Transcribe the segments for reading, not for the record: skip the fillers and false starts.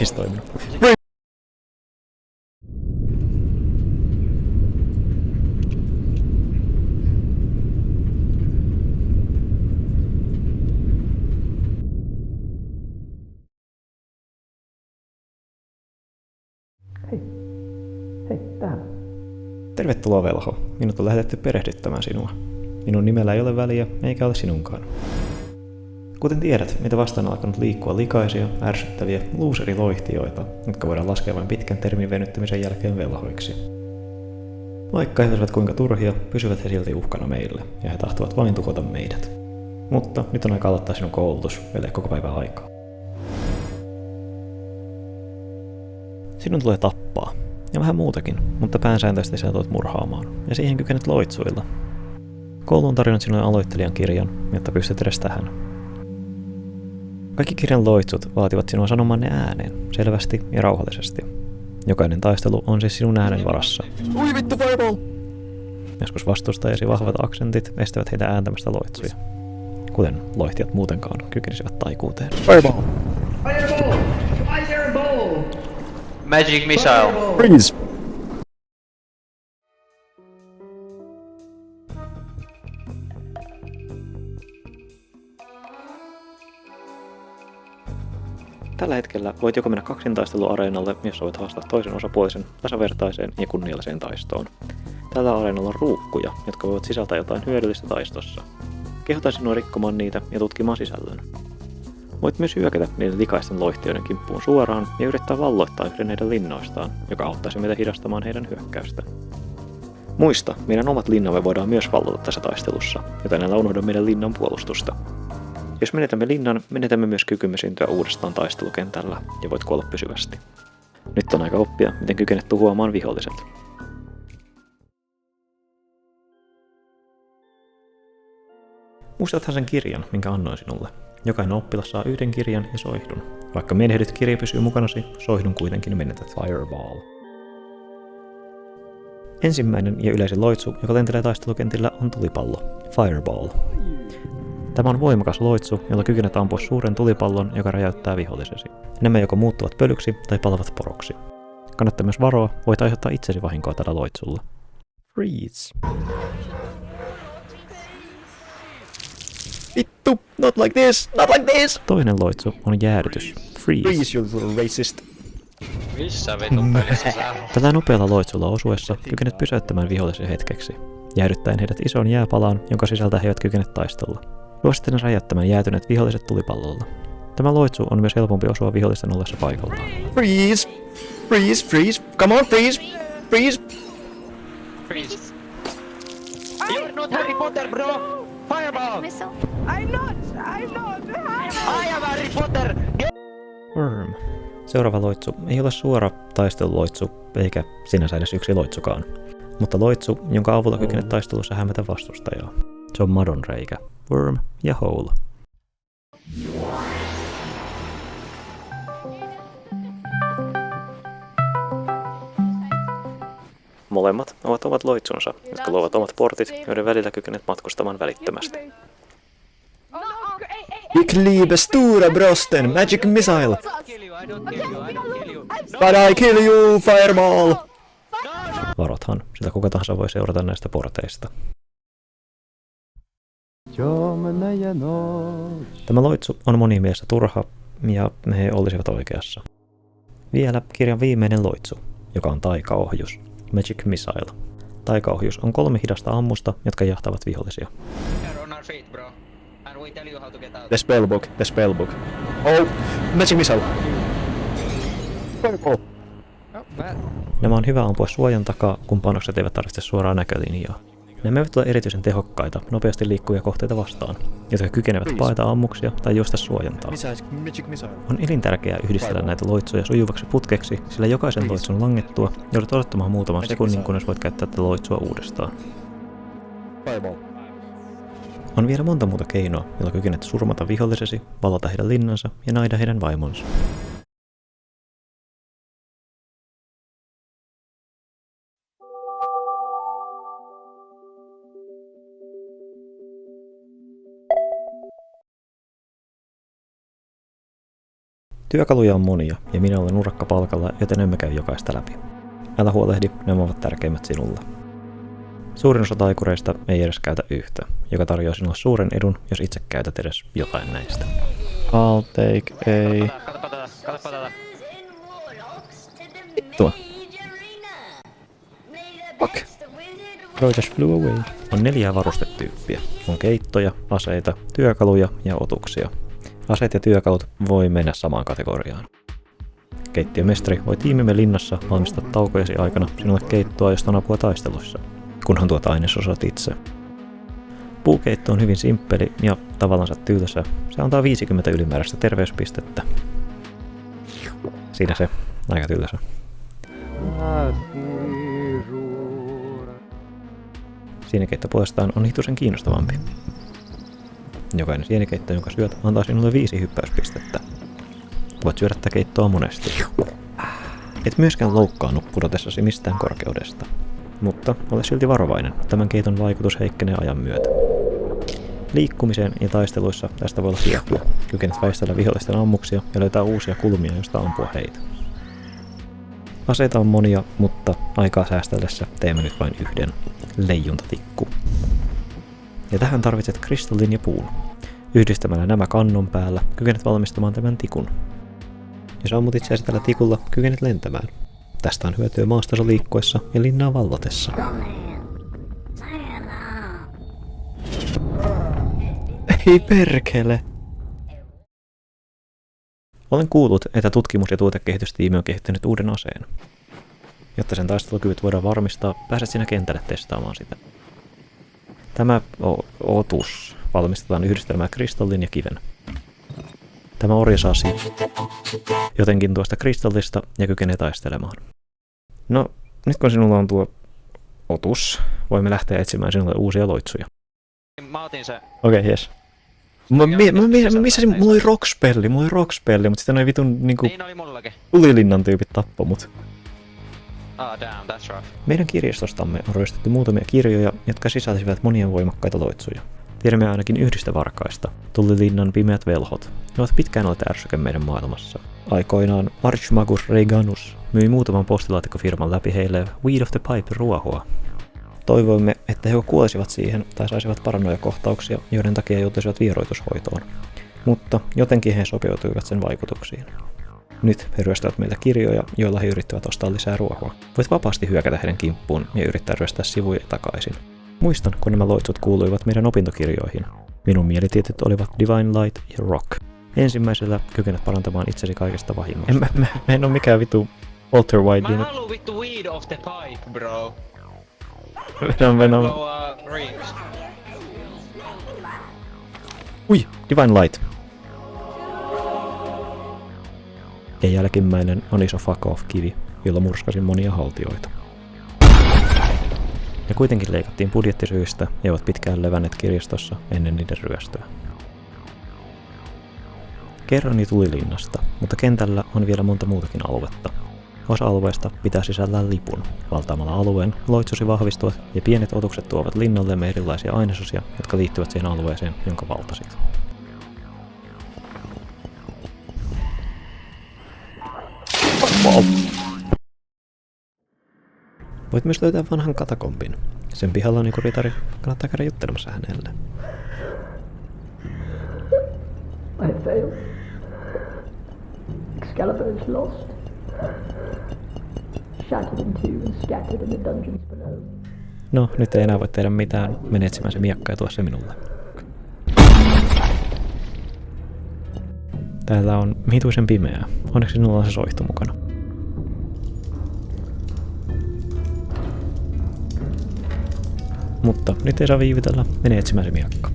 ikinä toiminut. Hei, täällä. Tervetuloa velho. Minut on lähetetty perehdyttämään sinua. Minun nimellä ei ole väliä, eikä ole sinunkaan. Kuten tiedät, mitä vastaan on alkanut liikkua likaisia, ärsyttäviä looseriloihtijoita, jotka voidaan laskea vain pitkän termin venyttämisen jälkeen velhoiksi. Vaikka he olisivat kuinka turhia, pysyvät he silti uhkana meille, ja he tahtovat vain tuhota meidät. Mutta nyt on aika aloittaa sinun koulutus, ellei koko päivän aikaa. Sinun tulee tappaa. Ja vähän muutakin, mutta pääsääntöisesti sä tulet murhaamaan, ja siihen kykenet loitsuilla. Koulu on tarjonnut sinulle aloittelijan kirjan, jotta pystyt edes tähän. Kaikki kirjan loitsut vaativat sinua sanomaan ne ääneen, selvästi ja rauhallisesti. Jokainen taistelu on siis sinun äänen varassa. Ui vittu, fireball! Joskus vastustajasi vahvat aksentit estävät heitä ääntämästä loitsuja. Kuten loihtijat muutenkaan kykenisivät taikuuteen. Fireball! Fireball! Fireball! Magic missile. Freeze! Tällä hetkellä voit joko mennä kaksintaisteluareenalle, jossa voit haastaa toisen osapuolisen tasavertaiseen ja kunnialliseen taistoon. Tällä areenalla on ruukkuja, jotka voivat sisältää jotain hyödyllistä taistossa. Kehotan sinua rikkomaan niitä ja tutkimaan sisällön. Voit myös hyökätä niiden likaisten loihtijoiden kimppuun suoraan ja yrittää valloittaa yhden heidän linnoistaan, joka auttaisi meitä hidastamaan heidän hyökkäystä. Muista, meidän omat linnamme voidaan myös vallota tässä taistelussa, joten älä unohda meidän linnan puolustusta. Jos menetämme linnan, menetämme myös kykymme syntyä uudestaan taistelukentällä ja voit kuolla pysyvästi. Nyt on aika oppia, miten kykenet tuhoamaan viholliset. Muistathan sen kirjan, minkä annoin sinulle. Jokainen oppilas saa yhden kirjan ja soihdun. Vaikka menehdyt kirja pysyy mukanasi, soihdun kuitenkin menetät. Fireball. Ensimmäinen ja yleisin loitsu, joka lentelee taistelukentillä, on tulipallo. Fireball. Tämä on voimakas loitsu, jolla kykenet ampua suuren tulipallon, joka räjäyttää vihollisesi. Nämä joko muuttuvat pölyksi tai palavat poroksi. Kannattaa myös varoa, voit aiheuttaa itsesi vahinkoa tällä loitsulla. Freeze! Vittu! Not like this! Not like this! Toinen loitsu on jäädytys. Freeze. Freeze, you little racist! Missä vitun pelissä sä oot? Tällä nopealla loitsulla osuessa kykenet pysäyttämään vihollisen hetkeksi, jäädyttäen heidät isoon jääpalaan, jonka sisältä he eivät kykene taistella. Suosittelen räjäyttämään jäätyneet viholliset tulipallolla. Tämä loitsu on myös helpompi osua vihollisten ollessa paikallaan. Freeze! Freeze, freeze! Come on, freeze! Freeze! Freeze. You're not Harry Potter, bro! Fireball! I'm not! I am Harry Potter! Worm. Seuraava loitsu ei ole suora taisteluloitsu, eikä sinänsä edes yksi loitsukaan. Mutta loitsu, jonka avulla kykenet taistelussa hämätä vastustajaa. Se on madonreikä, worm ja hole. Molemmat ovat omat loitsunsa, jotka luovat omat portit, joiden välillä kykenet matkustamaan välittömästi. Ich liebe stora brosten! Magic missile! Kill you, I don't kill you, I don't kill you. But I kill you, fireball! Varothan, sillä kuka tahansa voi seurata näistä porteista. Tämä loitsu on monin mielestä turha, ja he olisivat oikeassa. Vielä kirjan viimeinen loitsu, joka on taikaohjus, Magic Missile. Taikaohjus on 3 hidasta ammusta, jotka jahtavat vihollisia. We're on our feet, bro. And we tell you how to get out. The spellbook, the spellbook. Oh! Magic missile! Fireball! Nämä on hyvä ampua suojan takaa, kun panokset eivät tarvitse suoraa näkölinjaa. Nämä eivät ole erityisen tehokkaita, nopeasti liikkuvia kohteita vastaan, jotka kykenevät paeta ammuksia tai juosta suojantaa. Magic missile. On elintärkeää yhdistellä näitä loitsuja sujuvaksi putkeksi, sillä jokaisen loitsun langettua joudut odottamaan muutaman sekunnin, kunnes voit käyttää tätä loitsua uudestaan. Fireball. On vielä monta muuta keinoa, joilla kykenet surmata vihollisesi, vallata heidän linnansa ja naida heidän vaimonsa. Työkaluja on monia, ja minä olen urakka palkalla, joten emme käy jokaista läpi. Älä huolehdi, nämä ovat tärkeimmät sinulle. Suurin osa taikureista ei edes käytä yhtä, joka tarjoaa sinulle suuren edun, jos itse käytät edes jotain näistä. I'll take a... Katsopa tätä. Tuo. Fuck. Bro just flew away. On 4 varustetyyppiä. On keittoja, aseita, työkaluja ja otuksia. Aseet ja työkalut voi mennä samaan kategoriaan. Keittiömestari voi tiimimme linnassa valmistaa taukojesi aikana sinulle keittoa, josta on apua taisteluissa, kunhan tuot ainesosat itse. Puukeitto on hyvin simppeli ja tavallansa tylsä. Se antaa 50 ylimääräistä terveyspistettä. Siinä se, aika tylsä. Sienikeitto puolestaan on hitusen kiinnostavampi. Jokainen sienikeitto, jonka syöt, antaa sinulle 5 hyppäyspistettä. Voit syödä tätä keittoa monesti. Et myöskään loukkaannu pudotessasi mistään korkeudesta. Mutta ole silti varovainen, tämän keiton vaikutus heikkenee ajan myötä. Liikkumiseen ja taisteluissa tästä voi olla hyötyä. Kykenet väistellä vihollisten ammuksia ja löytää uusia kulmia, joista ampua heitä. Aseita on monia, mutta aikaa säästellessä teemme nyt vain yhden. Leijuntatikku. Ja tähän tarvitset kristallin ja puun. Yhdistämällä nämä kannon päällä kykenet valmistamaan tämän tikun. Jos ammut itseäsi tällä tikulla, kykenet lentämään. Tästä on hyötyä maastossa liikkuessa ja linnaa vallatessa. Ei perkele. Olen kuullut, että tutkimus- ja tuotekehitystiimi on kehittänyt uuden aseen. Jotta sen taistelukyvyt voidaan varmistaa, pääset sinä kentälle testaamaan sitä. Tämä otus valmistetaan yhdistelmään kristallin ja kiven. Tämä orja saa jotenkin tuosta kristallista ja kykenee taistelemaan. No, nyt kun sinulla on tuo otus, voimme lähteä etsimään sinulle uusia loitsuja. Mä otin se. Okei, jes. Mulla oli rockspelli, mutta sitten noi vitun niinku Niin oli mullakin. tulilinnan tyypit tappoi mut. Ah, damn, that's rough. Meidän kirjastostamme on ryöstetty muutamia kirjoja, jotka sisälsivät monia voimakkaita loitsuja. Tiedämme ainakin yhdestä varkaista, Tullilinnan pimeät velhot. Ne ovat pitkään olleet ärsyke meidän maailmassa. Aikoinaan Archmagus Reganus myi muutaman postilaatikkofirman läpi heille Weed of the Pipe-ruohoa. Toivoimme, että he kuolisivat siihen tai saisivat paranoiakohtauksia, joiden takia joutuisivat vieroitushoitoon. Mutta jotenkin he sopeutuivat sen vaikutuksiin. Nyt he ryöstävät meiltä kirjoja, joilla he yrittävät ostaa lisää ruohoa. Voit vapaasti hyökätä heidän kimppuun ja yrittää ryöstää sivuja takaisin. Muistan, kun nämä loitsut kuuluivat meidän opintokirjoihin. Minun mielitietot olivat Divine Light ja Rock. Ensimmäisellä kykenet parantamaan itsesi kaikesta vahingosta. Mä en oo mikään vitu Walter White. Mä haluun vittu weed off the pipe, bro. Venom. Go, rings. Ui, Divine Light. Ja jälkimmäinen on iso fuck off kivi, jolla murskasin monia haltioita. Ne kuitenkin leikattiin budjettisyistä ja ovat pitkään levänneet kirjastossa ennen niiden ryöstöä. Kerroni Tulilinnasta, mutta kentällä on vielä monta muutakin aluetta. Osa alueesta pitää sisällään lipun. Valtaamalla alueen loitsusi vahvistuvat ja pienet otukset tuovat linnallemme erilaisia ainesosia, jotka liittyvät siihen alueeseen, jonka valtasit. Voit myös löytää vanhan katakombin. Sen pihalla on joku ritari. Kannattaa käydä juttelemassa hänelle. I failed. Excalibur is lost. Shattered in two and scattered in the dungeons below. No, nyt ei enää voi tehdä mitään. Mene etsimään se miakka ja tuo se minulle. Täällä on hituisen pimeää. Onneksi sinulla on se soihtu mukana. Mutta nyt ei saa viivytellä. Mene etsimään se miakka.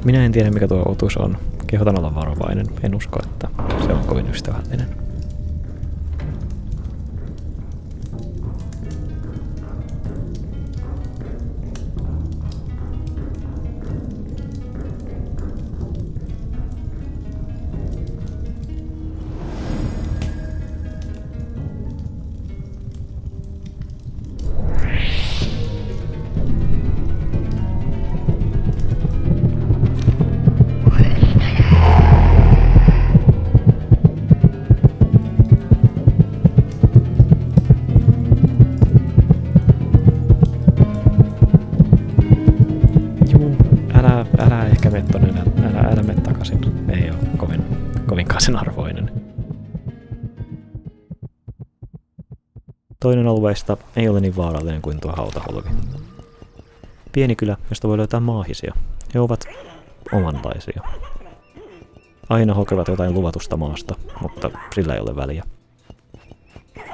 Minä en tiedä mikä tuo otus on. Kehotan olla varovainen. En usko, että se on kovin ystävällinen. Toinen alueista ei ole niin vaarallinen kuin tuo hautaholvi. Pieni kylä, josta voi löytää maahisia. He ovat omanlaisia. Aina hokevat jotain luvatusta maasta, mutta sillä ei ole väliä.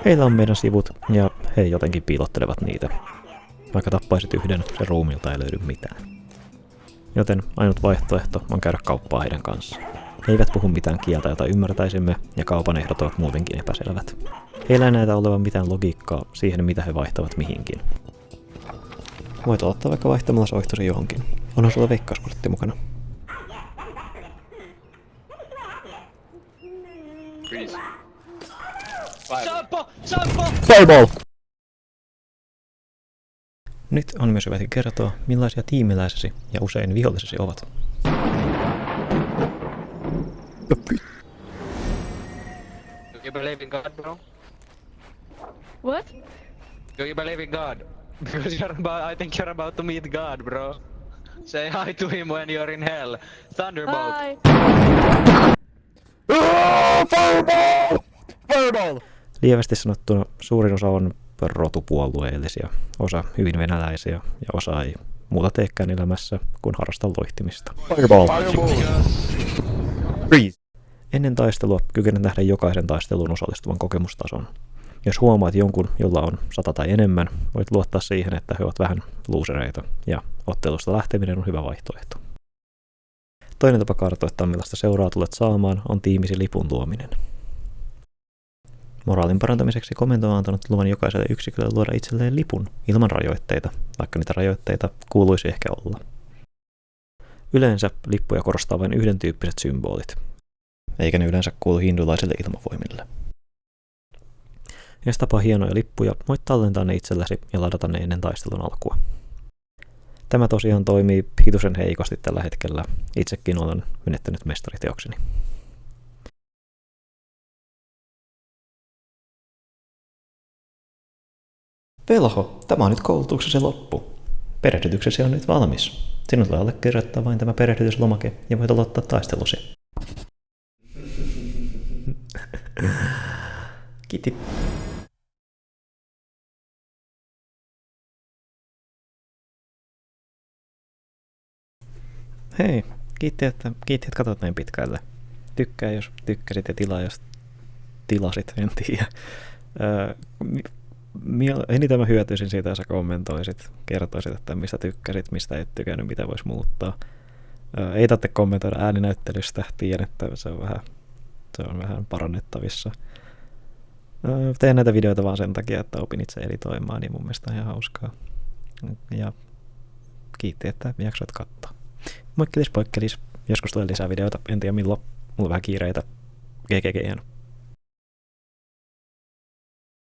Heillä on meidän sivut, ja he jotenkin piilottelevat niitä. Vaikka tappaisit yhden, se ruumilta ei löydy mitään. Joten ainut vaihtoehto on käydä kauppaa heidän kanssa. He eivät puhu mitään kieltä, jota ymmärtäisimme, ja kaupan ehdot ovat muutenkin epäselvät. Heillä ei näytä olevan mitään logiikkaa siihen, mitä he vaihtavat mihinkin. Voit aloittaa vaikka vaihtamalla soihtosi johonkin. Onhan sulla veikkauskortti mukana. Freeze. Sampo! Sampo! Fireball! Nyt on myös hyvä kertoa, millaisia tiimiläisesi ja usein vihollisesi ovat. Do you believe in God, bro? What? Do you believe in God? Because I think you're about to meet God, bro. Say hi to him when you're in hell. Thunderbolt. Hi. Fireball! Fireball! Lievästi sanottuna suurin osa on rotupuolueellisia, osa hyvin venäläisiä ja osa ei muuta teekään elämässä kuin harrasta loihtimista. Fireball! Freeze! Ennen taistelua kykenet nähdä jokaisen taisteluun osallistuvan kokemustason. Jos huomaat jonkun, jolla on 100 tai enemmän, voit luottaa siihen, että he ovat vähän luusereita, ja ottelusta lähteminen on hyvä vaihtoehto. Toinen tapa kartoittaa, millaista seuraa tulet saamaan, on tiimisi lipun luominen. Moraalin parantamiseksi komento on antanut luvan jokaiselle yksikölle luoda itselleen lipun ilman rajoitteita, vaikka niitä rajoitteita kuuluisi ehkä olla. Yleensä lippuja korostaa vain yhden tyyppiset symbolit, eikä ne yleensä kuulu hindulaisille ilmavoimille. Jos tapaa hienoja lippuja, voit tallentaa ne itselläsi ja ladata ne ennen taistelun alkua. Tämä tosiaan toimii hitusen heikosti tällä hetkellä. Itsekin olen menettänyt mestariteokseni. Velho, tämä on nyt koulutuksesi loppu. Perehdytyksesi on nyt valmis. Sinun tulee allekirjoittaa vain tämä perehdytyslomake ja voit aloittaa taistelusi. Kiitti. Hei, kiitti, että katsot näin pitkälle. Tykkää, jos tykkäsit, ja tilaa, jos tilasit, en tiedä. Eniten mä hyötyisin siitä, jos sä kommentoisit, kertoisit, että mistä tykkäsit, mistä et tykännyt, mitä vois muuttaa. Ei tarvitse kommentoida ääninäyttelystä, tiedän, että se on vähän parannettavissa. Teen näitä videoita vaan sen takia, että opin itse editoimaan, niin mun mielestä on ihan hauskaa. Ja kiitti, että jaksoit katsoa. Moikkelis poikkelis. Joskus tulee lisää videoita, en tiedä milloin. Mulla on vähän kiireitä. GGGN.